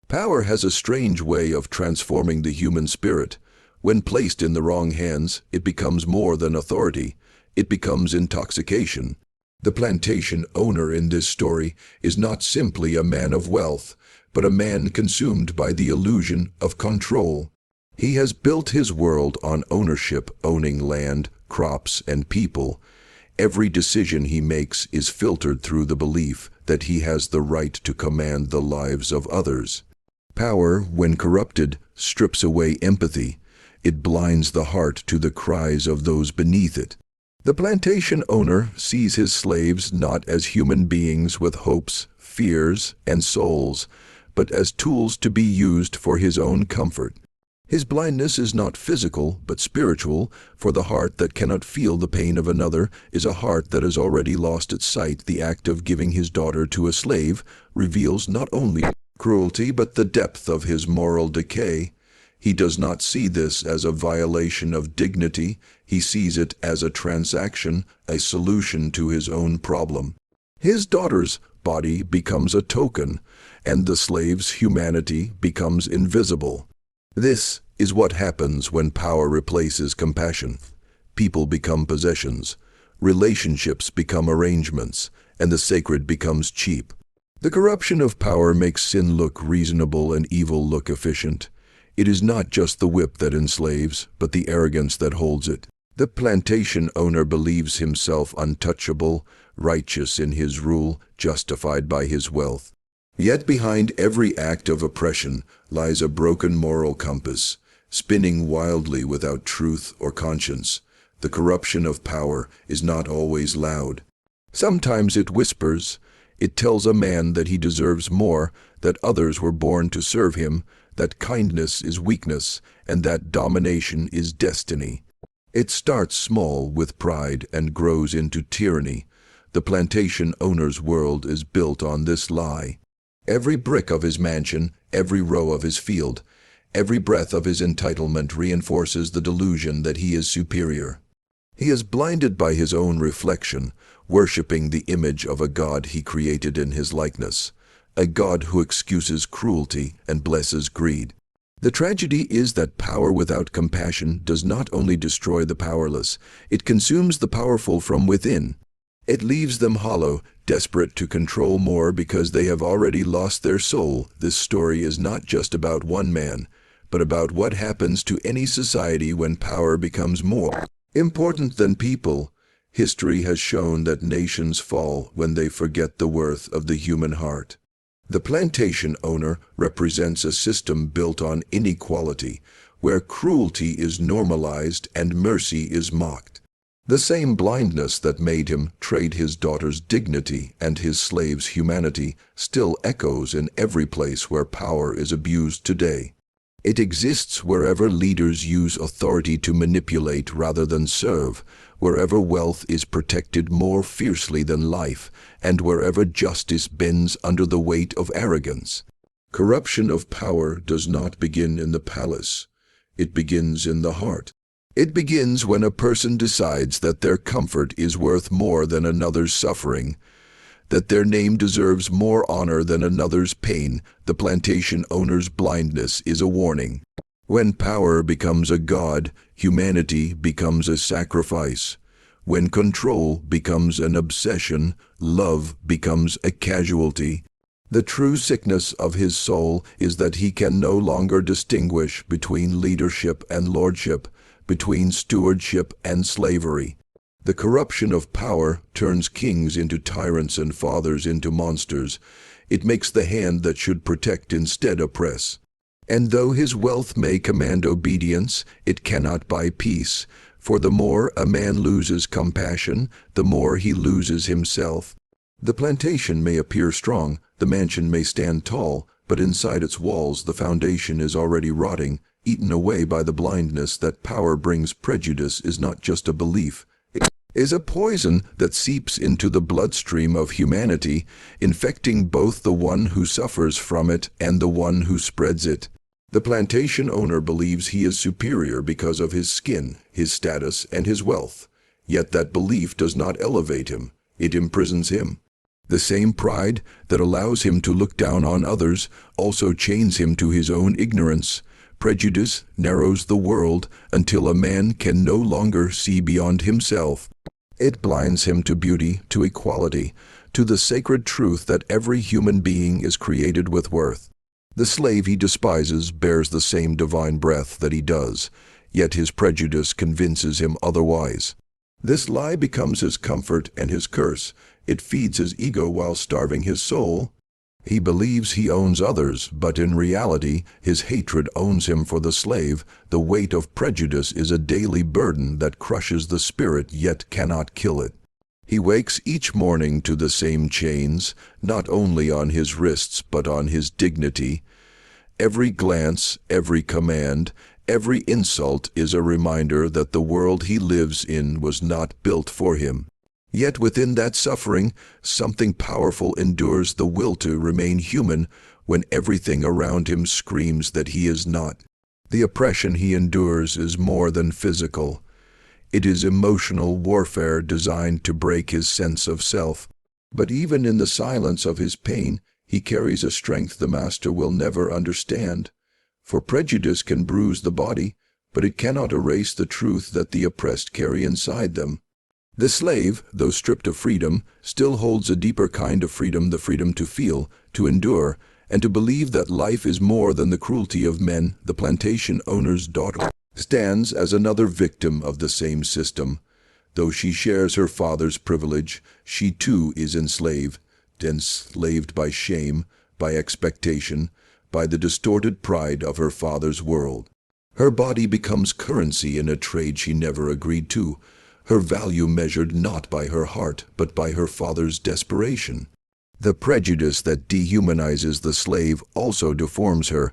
Power has a strange way of transforming the human spirit. When placed in the wrong hands, it becomes more than authority. It becomes intoxication. The plantation owner in this story is not simply a man of wealth, but a man consumed by the illusion of control. He has built his world on ownership, owning land, crops, and people. Every decision he makes is filtered through the belief that he has the right to command the lives of others. Power, when corrupted, strips away empathy. It blinds the heart to the cries of those beneath it. The plantation owner sees his slaves not as human beings with hopes, fears, and souls, but as tools to be used for his own comfort. His blindness is not physical, but spiritual, for the heart that cannot feel the pain of another is a heart that has already lost its sight. The act of giving his daughter to a slave reveals not only cruelty, but the depth of his moral decay. He does not see this as a violation of dignity. He sees it as a transaction, a solution to his own problem. His daughter's body becomes a token, and the slave's humanity becomes invisible. This is what happens when power replaces compassion. People become possessions, relationships become arrangements, and the sacred becomes cheap. The corruption of power makes sin look reasonable and evil look efficient. It is not just the whip that enslaves, but the arrogance that holds it. The plantation owner believes himself untouchable, righteous in his rule, justified by his wealth. Yet behind every act of oppression lies a broken moral compass, spinning wildly without truth or conscience. The corruption of power is not always loud. Sometimes it whispers. It tells a man that he deserves more, that others were born to serve him, that kindness is weakness, and that domination is destiny. It starts small with pride and grows into tyranny. The plantation owner's world is built on this lie. Every brick of his mansion, every row of his field, every breath of his entitlement reinforces the delusion that he is superior. He is blinded by his own reflection, worshipping the image of a God he created in his likeness, a God who excuses cruelty and blesses greed. The tragedy is that power without compassion does not only destroy the powerless, it consumes the powerful from within. It leaves them hollow, desperate to control more because they have already lost their soul. This story is not just about one man, but about what happens to any society when power becomes more important than people. History has shown that nations fall when they forget the worth of the human heart. The plantation owner represents a system built on inequality, where cruelty is normalized and mercy is mocked. The same blindness that made him trade his daughter's dignity and his slave's humanity still echoes in every place where power is abused today. It exists wherever leaders use authority to manipulate rather than serve, wherever wealth is protected more fiercely than life, and wherever justice bends under the weight of arrogance. Corruption of power does not begin in the palace. It begins in the heart. It begins when a person decides that their comfort is worth more than another's suffering, that their name deserves more honor than another's pain. The plantation owner's blindness is a warning. When power becomes a god, humanity becomes a sacrifice. When control becomes an obsession, love becomes a casualty. The true sickness of his soul is that he can no longer distinguish between leadership and lordship, between stewardship and slavery. The corruption of power turns kings into tyrants and fathers into monsters. It makes the hand that should protect instead oppress. And though his wealth may command obedience, it cannot buy peace. For the more a man loses compassion, the more he loses himself. The plantation may appear strong, the mansion may stand tall, but inside its walls the foundation is already rotting, eaten away by the blindness that power brings. Prejudice is not just a belief. It is a poison that seeps into the bloodstream of humanity, infecting both the one who suffers from it and the one who spreads it. The plantation owner believes he is superior because of his skin, his status, and his wealth. Yet that belief does not elevate him. It imprisons him. The same pride that allows him to look down on others also chains him to his own ignorance. Prejudice narrows the world until a man can no longer see beyond himself. It blinds him to beauty, to equality, to the sacred truth that every human being is created with worth. The slave he despises bears the same divine breath that he does, yet his prejudice convinces him otherwise. This lie becomes his comfort and his curse. It feeds his ego while starving his soul. He believes he owns others, but in reality, his hatred owns him. For the slave, the weight of prejudice is a daily burden that crushes the spirit yet cannot kill it. He wakes each morning to the same chains, not only on his wrists but on his dignity. Every glance, every command, every insult is a reminder that the world he lives in was not built for him. Yet within that suffering, something powerful endures the will to remain human when everything around him screams that he is not. The oppression he endures is more than physical. It is emotional warfare designed to break his sense of self. But even in the silence of his pain, he carries a strength the master will never understand. For prejudice can bruise the body, but it cannot erase the truth that the oppressed carry inside them. The slave, though stripped of freedom, still holds a deeper kind of freedom, the freedom to feel, to endure, and to believe that life is more than the cruelty of men. The plantation owner's daughter stands as another victim of the same system. Though she shares her father's privilege, she too is enslaved by shame, by expectation, by the distorted pride of her father's world. Her body becomes currency in a trade she never agreed to, her value measured not by her heart, but by her father's desperation. The prejudice that dehumanizes the slave also deforms her.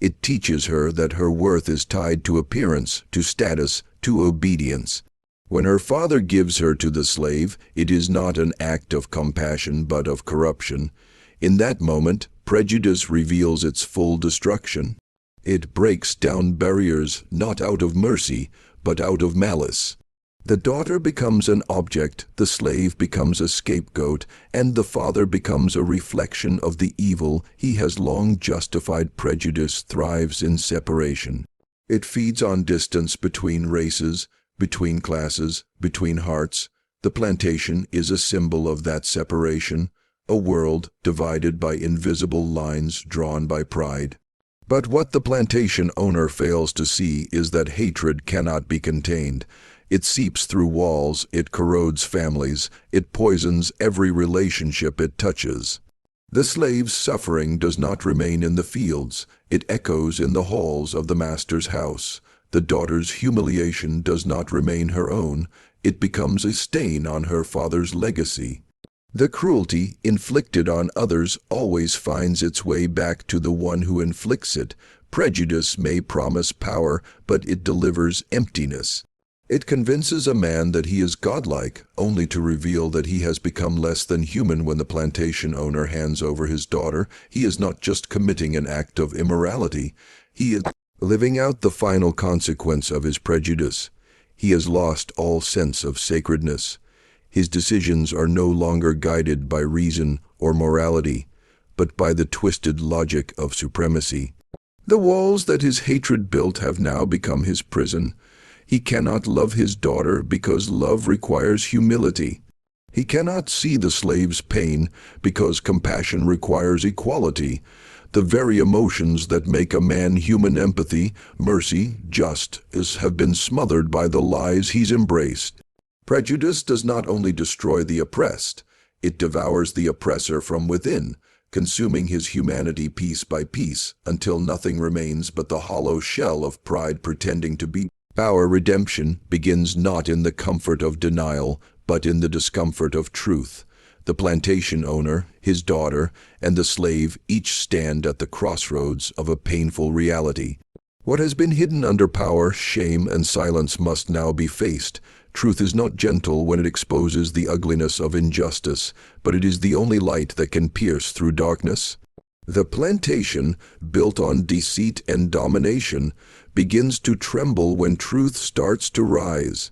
It teaches her that her worth is tied to appearance, to status, to obedience. When her father gives her to the slave, it is not an act of compassion but of corruption. In that moment, prejudice reveals its full destruction. It breaks down barriers not out of mercy, but out of malice. The daughter becomes an object, the slave becomes a scapegoat, and the father becomes a reflection of the evil he has long justified. Prejudice thrives in separation. It feeds on distance between races, between classes, between hearts. The plantation is a symbol of that separation, a world divided by invisible lines drawn by pride. But what the plantation owner fails to see is that hatred cannot be contained. It seeps through walls, it corrodes families, it poisons every relationship it touches. The slave's suffering does not remain in the fields, it echoes in the halls of the master's house. The daughter's humiliation does not remain her own, it becomes a stain on her father's legacy. The cruelty inflicted on others always finds its way back to the one who inflicts it. Prejudice may promise power, but it delivers emptiness. It convinces a man that he is godlike, only to reveal that he has become less than human. When the plantation owner hands over his daughter, he is not just committing an act of immorality, he is living out the final consequence of his prejudice. He has lost all sense of sacredness. His decisions are no longer guided by reason or morality, but by the twisted logic of supremacy. The walls that his hatred built have now become his prison. He cannot love his daughter because love requires humility. He cannot see the slave's pain because compassion requires equality. The very emotions that make a man human, empathy, mercy, justice, have been smothered by the lies he's embraced. Prejudice does not only destroy the oppressed, it devours the oppressor from within, consuming his humanity piece by piece until nothing remains but the hollow shell of pride pretending to be. Our redemption begins not in the comfort of denial, but in the discomfort of truth. The plantation owner, his daughter, and the slave each stand at the crossroads of a painful reality. What has been hidden under power, shame, and silence must now be faced. Truth is not gentle when it exposes the ugliness of injustice, but it is the only light that can pierce through darkness. The plantation, built on deceit and domination, begins to tremble when truth starts to rise.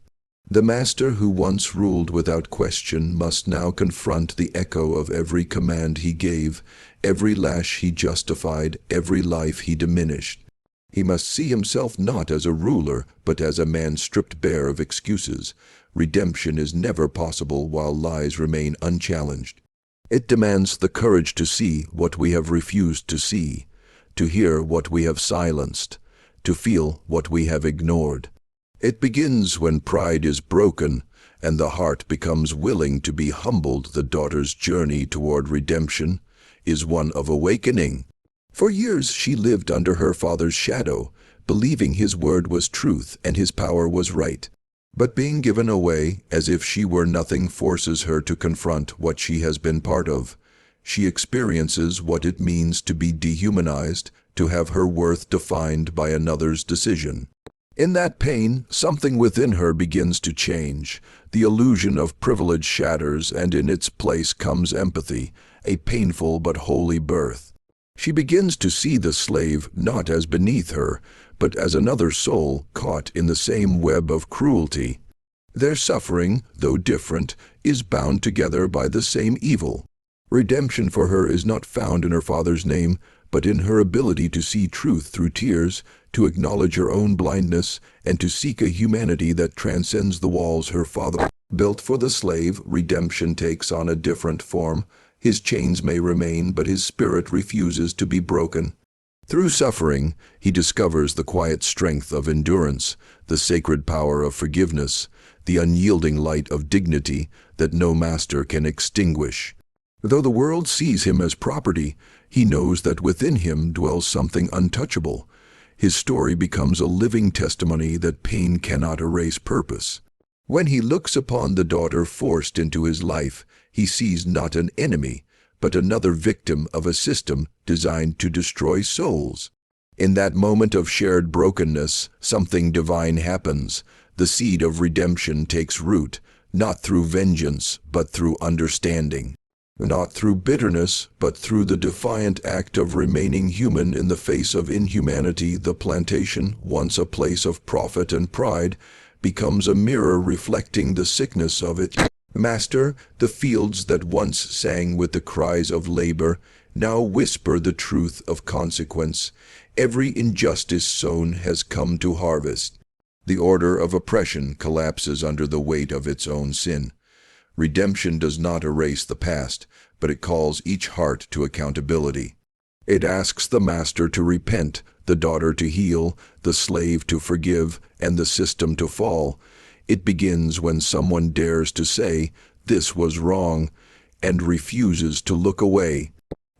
The master who once ruled without question must now confront the echo of every command he gave, every lash he justified, every life he diminished. He must see himself not as a ruler, but as a man stripped bare of excuses. Redemption is never possible while lies remain unchallenged. It demands the courage to see what we have refused to see, to hear what we have silenced, to feel what we have ignored. It begins when pride is broken and the heart becomes willing to be humbled. The daughter's journey toward redemption is one of awakening. For years she lived under her father's shadow, believing his word was truth and his power was right. But being given away as if she were nothing forces her to confront what she has been part of. She experiences what it means to be dehumanized, to have her worth defined by another's decision. In that pain, something within her begins to change. The illusion of privilege shatters, and in its place comes empathy, a painful but holy birth. She begins to see the slave not as beneath her, but as another soul caught in the same web of cruelty. Their suffering, though different, is bound together by the same evil. Redemption for her is not found in her father's name, but in her ability to see truth through tears, to acknowledge her own blindness, and to seek a humanity that transcends the walls her father built for the slave. Redemption takes on a different form. His chains may remain, but his spirit refuses to be broken. Through suffering, he discovers the quiet strength of endurance, the sacred power of forgiveness, the unyielding light of dignity that no master can extinguish. Though the world sees him as property, he knows that within him dwells something untouchable. His story becomes a living testimony that pain cannot erase purpose. When he looks upon the daughter forced into his life, he sees not an enemy, but another victim of a system designed to destroy souls. In that moment of shared brokenness, something divine happens. The seed of redemption takes root, not through vengeance, but through understanding. Not through bitterness, but through the defiant act of remaining human in the face of inhumanity. The plantation, once a place of profit and pride, becomes a mirror reflecting the sickness of it. Master, the fields that once sang with the cries of labor, now whisper the truth of consequence. Every injustice sown has come to harvest. The order of oppression collapses under the weight of its own sin. Redemption does not erase the past, but it calls each heart to accountability. It asks the master to repent, the daughter to heal, the slave to forgive, and the system to fall. It begins when someone dares to say, "This was wrong," and refuses to look away.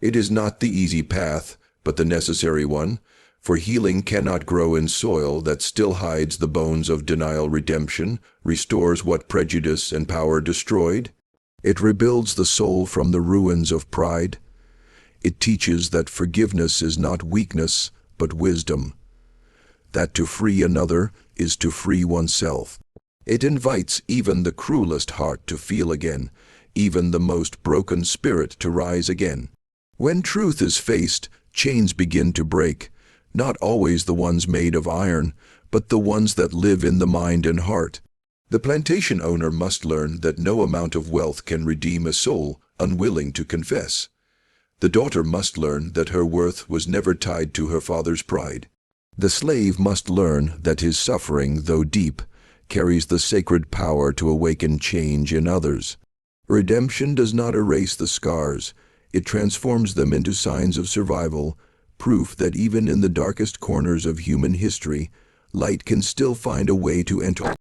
It is not the easy path, but the necessary one, for healing cannot grow in soil that still hides the bones of denial. Redemption restores what prejudice and power destroyed. It rebuilds the soul from the ruins of pride. It teaches that forgiveness is not weakness, but wisdom. That to free another is to free oneself. It invites even the cruelest heart to feel again, even the most broken spirit to rise again. When truth is faced, chains begin to break. Not always the ones made of iron, but the ones that live in the mind and heart. The plantation owner must learn that no amount of wealth can redeem a soul unwilling to confess. The daughter must learn that her worth was never tied to her father's pride. The slave must learn that his suffering, though deep, carries the sacred power to awaken change in others. Redemption does not erase the scars. It transforms them into signs of survival, proof that even in the darkest corners of human history, light can still find a way to enter.